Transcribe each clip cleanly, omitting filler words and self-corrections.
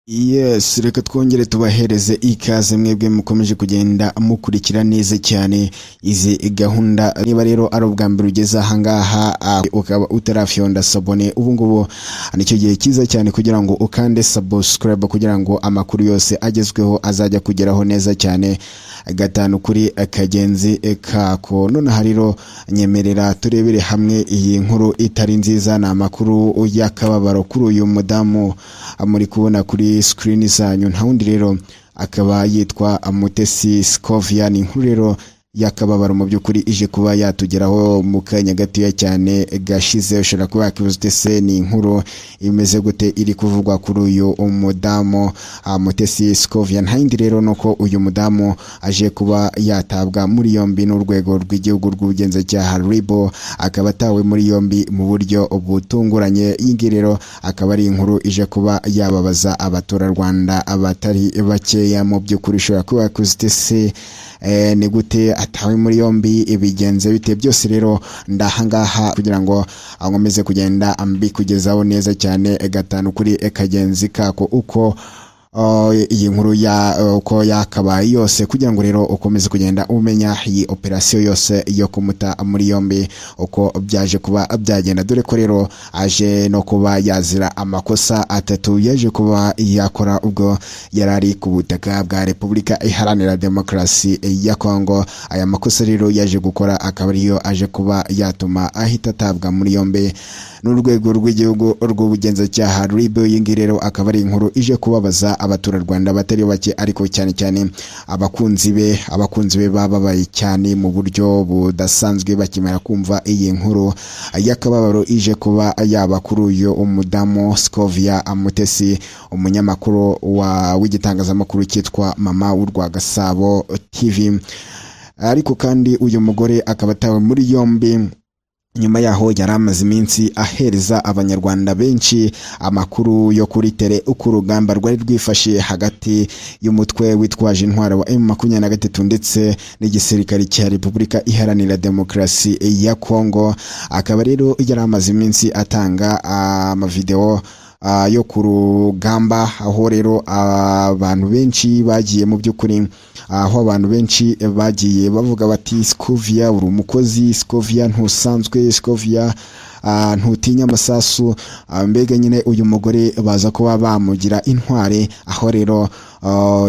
Yes, reka twongere tubahereze ikaze mwebwe mukomeje kugenda mukurikira neza cyane izi gahunda. Niba rero ari ubwa mbere ugeze ahangaha ukaba utarafyonda sabone, ubu ngubu nicyo gihe cyiza cyane kugira ngo ukande subscribe kugira ngo amakuru yose agezweho azajya kugeraho neza cyane gatanu kuri akagenzi kako. None hariro nyemerera turebere hamwe iyi nkuru itari nziza, na amakuru y'akababaro kuri uyu mudamu muri kubona kuri screen zanyu. Nta wundi rero akaba yitwa Mutesi Scovia. Ni inkuru rero yakababaro mu by'ukuri ije kuba yatugeraho mu kanya gatoya cyane gashize. Ushobora kuba yakibuze se ni inkuru imeze gute iri kuvugwa kuri uyu umudamu Mutesi Scovia. Nta yindi rero nuko uyu mudamu aje kuba yatabwa muri yombi n'urwego rw'igihugu rw'ubugenzacyaha RIB, akaba atawe muri yombi mu buryo butunguranye. Iyi rero akaba ari inkuru ije kuba yababaza abaturarwanda abatari bakeya mu by'ukuri. Ushobora kuba yakibuze se ni gute atawe muri yombi, ibigenze bite? Byose rero ndahangaha kugira ngo nkomeze kugenda mbikugezaho neza cyane gatanu kuri kagenzi kako, uko iyi nkuru uko yakabaye yose, kugira ngo rero ukomeze kugenda umenya iyi operasiyo yose yo kumuta muri yombi uko byaje kuba byagenda. Dore ko rero aje no kuba yazira amakosa atatu yaje kuba yakora ubwo yarari ku butaka bwa Repubulika Iharanira Demokarasi ya Kongo. Aya makosa rero yaje gukora akaba ariyo aje kuba yatuma ahita atabwa muri yombi n'urwego rw'igihugu rw'ubugenzacyaha RIB. Iyi rero akaba ari inkuru ije kubabaza abaturarwanda batari bake, ariko cyane cyane abakunzi be bababaye cyane mu buryo budasanzwe bakimara kumva iyi nkuru y'akababaro ije kuba yaba kuri uyu umudamu Scovia Mutesi, umunyamakuru w'igitangazamakuru cyitwa Mama w'urwa Gasabo TV. Ariko kandi uyu mugore akaba atawe muri yombi nyuma yaho yari amaze iminsi ahereza abanyarwanda benshi amakuru yo kuri tele uko urugamba rwari rwifashe hagati y'umutwe witwaje intwaro wa M23 ndetse n'igisirikare cya Repubulika Iharanira Demokarasi ya Kongo. Akaba rero yari amaze iminsi atanga amavideo yo ku rugamba, aho rero abantu benshi bagiye mu by'ukuri, aho abantu benshi bagiye bavuga bati Scovia uri umukozi, Scovia ntusanzwe, Scovia ntutinya amasasu. Mbega nyine uyu mugore baza kuba bamugira intware, aho rero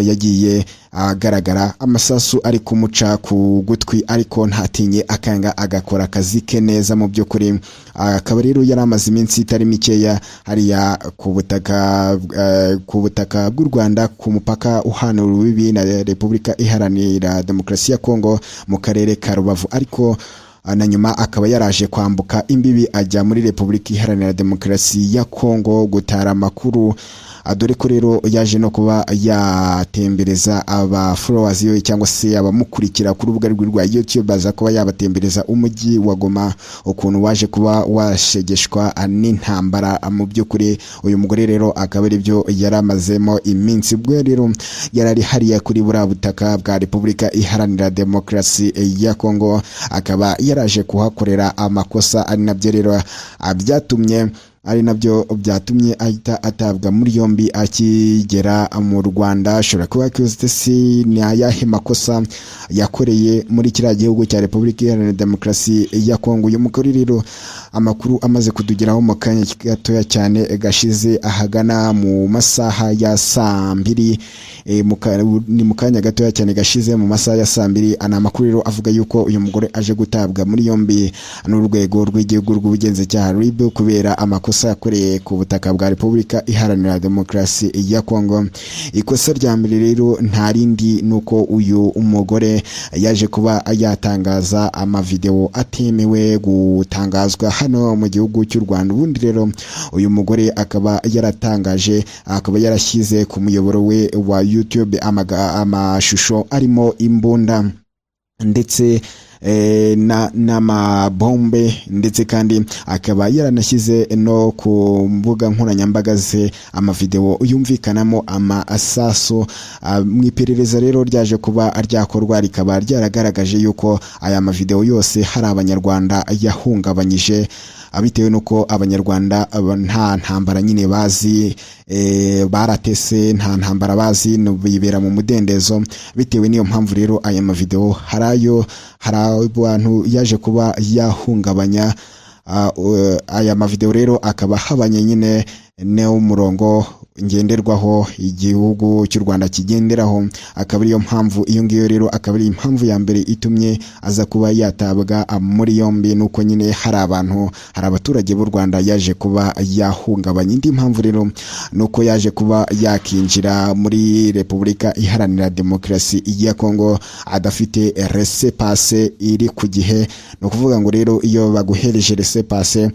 yagiye agaragara amasasu ari kumuca ku gutwi, ariko ntatinye akanga agakora akazi ke neza mu by'ukuri. Akaba rero yari amaze iminsi itari mikeya hariya ku butaka bw'u Rwanda, ku mupaka uhana urubibi na Repubulika Iharanira Demokarasi ya Kongo mu karere ka Rubavu, ariko na nyuma akaba yaraje kwambuka imbibi ajya muri Repubulika Iharanira Demokarasi ya Kongo gutara amakuru. Dore ko rero yaje no kuba yatembereza aba followers yo cyangwa se abamukurikira ku rubuga rwa YouTube, baza kuba yabatembereza umujyi wa Goma, ukuntu waje kuba washegeshwa n'intambara mu by'ukuri. Uyu mugore rero akaba ari byo yaramazemo iminsi, ubwo rero yarari hariya kuri buriya butaka bwa Repubulika Iharanira Demokarasi ya Kongo, akaba yaraje kuhakorera amakosa, ari nabyo byatumye ahita atabwa muri yombi akigera mu Rwanda. Ashobora kuba yakize se ni ayahe makosa yakoreye muri kiriya gihugu cya Repubulika Iharanira Demokarasi ya Kongo. Uyu mugore rero amakuru amaze kudugeraho mu kanya gatoya cyane gashize, ahagana mu masaha ya saa mbiri, ni mu kanya gatoya cyane gashize mu masaha ya saa mbiri. Ana amakuru rero avuga yuko uyu mugore aje gutabwa muri yombi n'urwego rw'igihugu rw'ubugenzacyaha RIB kubera amakosa yakoreye ku butaka bwa Repubulika Iharanira Demokarasi ya Kongo. Ikosa rya mbere rero nta rindi nuko uyu umugore yaje kuba yatangaza amavideo atemewe gutangazwa hano mu gihugu cy'u Rwanda. Ubundi rero uyu mugore akaba yaratangaje, akaba yarashyize ku muyoboro we wa YouTube amashusho arimo imbunda ndetse n'amabombe, ndetse kandi akaba yaranashyize no ku mbuga nkoranyambaga ze amavideo yumvikanamo amasasu. Mu iperereza rero ryaje kuba ryakorwa, rikaba ryaragaragaje yuko aya mavideo yose hari abanyarwanda yahungabanyije. bitewe nuko abanyarwanda nta ntambara nyine bazi, baratese nta ntambara bazi, bibera mu mudendezo. Bitewe niyo mpamvu rero aya mavideo hari abantu yaje kuba yahungabanya. Aya mavideo rero akaba habanye nyine n'umurongo ngenderwaho igihugu cy'u Rwanda kigenderaho. Akaba ariyo mpamvu iyo ngiyo rero akaba ari impamvu ya mbere itumye aza kuba yatabwa muri yombi, nuko nyine hari abaturage b'u Rwanda yaje kuba yahungabanya. Indi mpamvu rero nuko yaje kuba yakinjira muri Repubulika Iharanira Demokarasi ya Kongo adafite laissez-passer iri ku gihe. No kuvuga ngo rero iyo baguhereje laissez-passer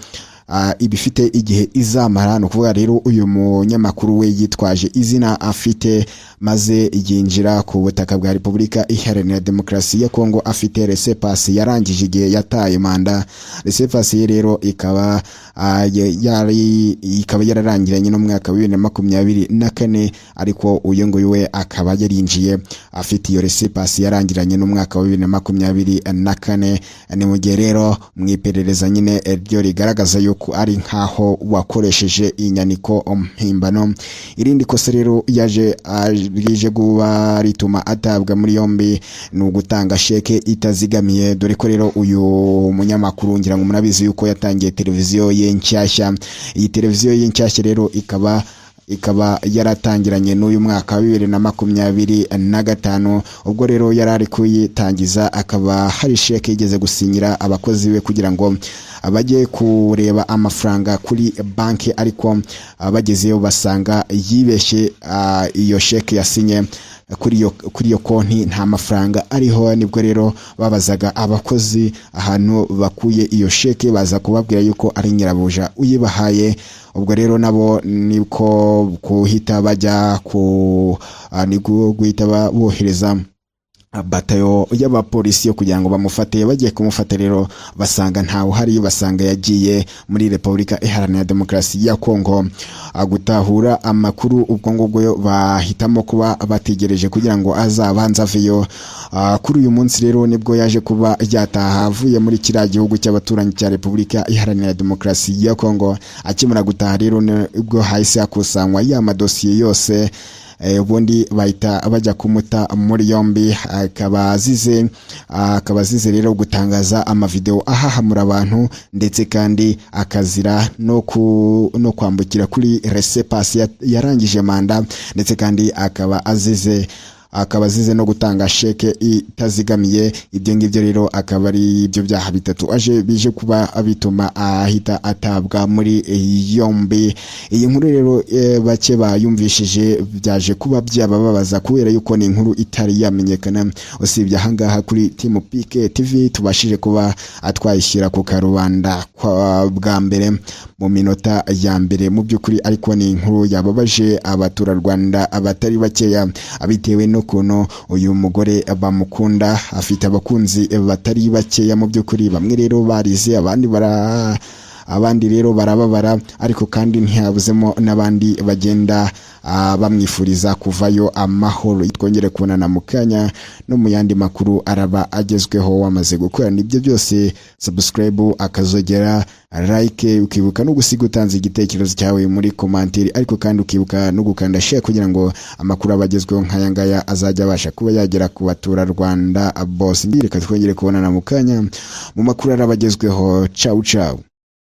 ibifite igihe izamara, no kuvuga rero uyu munyamakuru we yitwaje izina afite maze yinjira ku butaka bwa Repubulika Iharanira Demokarasi ya Kongo afite laissez-passer yarangije igihe yataye manda. Laissez-passer rero ikaba yararangiranye no mwaka wa 2024, ariko uyu nguyu we akaba yarinjiye afite iyo laissez-passer yarangiranye no mwaka wa 2024. Ni mu gihe rero mwiperereza nyine ryo rigaragaza yuko ari nkaho wakoresheje inyandiko mpimbano. Irindi kosa rero rije kuba rituma atabwa muri yombi ni ugutanga sheke itazigamiye, dore ko rero uyu munyamakuru ngira ngo murabizi yuko yatangiye televiziyo ye nshyashya. Iyi televiziyo ye nshyashya rero ikaba yaratangiranye n'uyu mwaka wa 2025. ubwo rero yarari kuyitangiza akaba hari sheke igeze gusinyira abakozi be kugira ngo abajye kureba amafaranga kuri banki, ariko bagezeyo basanga yibeshye. Iyo sheke yasinye kuri iyo konti nta mafaranga ariho. Nibwo rero babazaga abakozi ahantu bakuye iyo sheke, baza kubabwira yuko ari nyirabuja uyibahaye. Ubwo rero nabo niko guhita bajya guhita bohereza batayo y'abapolisi yo kugira ngo bamufate. Bagiye kumufata rero basanga ntawe uhari, basanga yagiye muri Repubulika Iharanira Demokarasi ya Kongo gutahura amakuru. Ubwo ngubwo bahitamo kuba bategereje kugira ngo azabanza aveyo. Kuri uyu munsi rero nibwo yaje kuba yataha avuye muri kiriya gihugu cy'abaturanyi cya Repubulika Iharanira Demokarasi ya Kongo. Akimara gutaha rero nibwo hahise hakusanywa ya madosiye yose, ubundi bahita bajya kumuta muri yombi. Akaba azize rero gutangaza amavideo ahahamura abantu, ndetse kandi akazira no kwambukira kuri laissez-passer yarangije manda, ndetse kandi akaba azize no gutanga sheke itazigamiye. Ibyo ngibyo rero akaba ari ibyo byaha bitatu bije kuba bituma ahita atabwa muri yombi. Iyi nkuru rero bake bayumvishije byaje kuba byabababaza kubera yuko ni inkuru itari yamenyekana. Usibye ahangaha kuri Team PK TV tubashije kuba atwayishyira ku karubanda bwa mbere mu minota ya mbere mu by'ukuri, ariko ni inkuru yababaje abaturarwanda abatari bakeya, bitewe n'ukuntu uyu mugore bamukunda. Afite abakunzi batari bakeya mu by'ukuri, bamwe rero barize, abandi rero barababara, ariko kandi ntiyabuzemo n'abandi bagenda bamwifuriza kuvayo amahoro. Twongere kubonana mu kanya no mu yandi makuru araba agezweho. Wamaze gukorana ibyo byose, subscribe, akazogera, like, ukibuka no gusiga utanze igitekerezo cyawe muri komantiri, ariko kandi ukibuka no gukanda share kugira ngo amakuru abagezweho nk'aya ngaya azajya abasha kuba yagera ku baturarwanda bose. Reka twongere kubonana mu kanya mu makuru arabagezweho. Ciao ciao.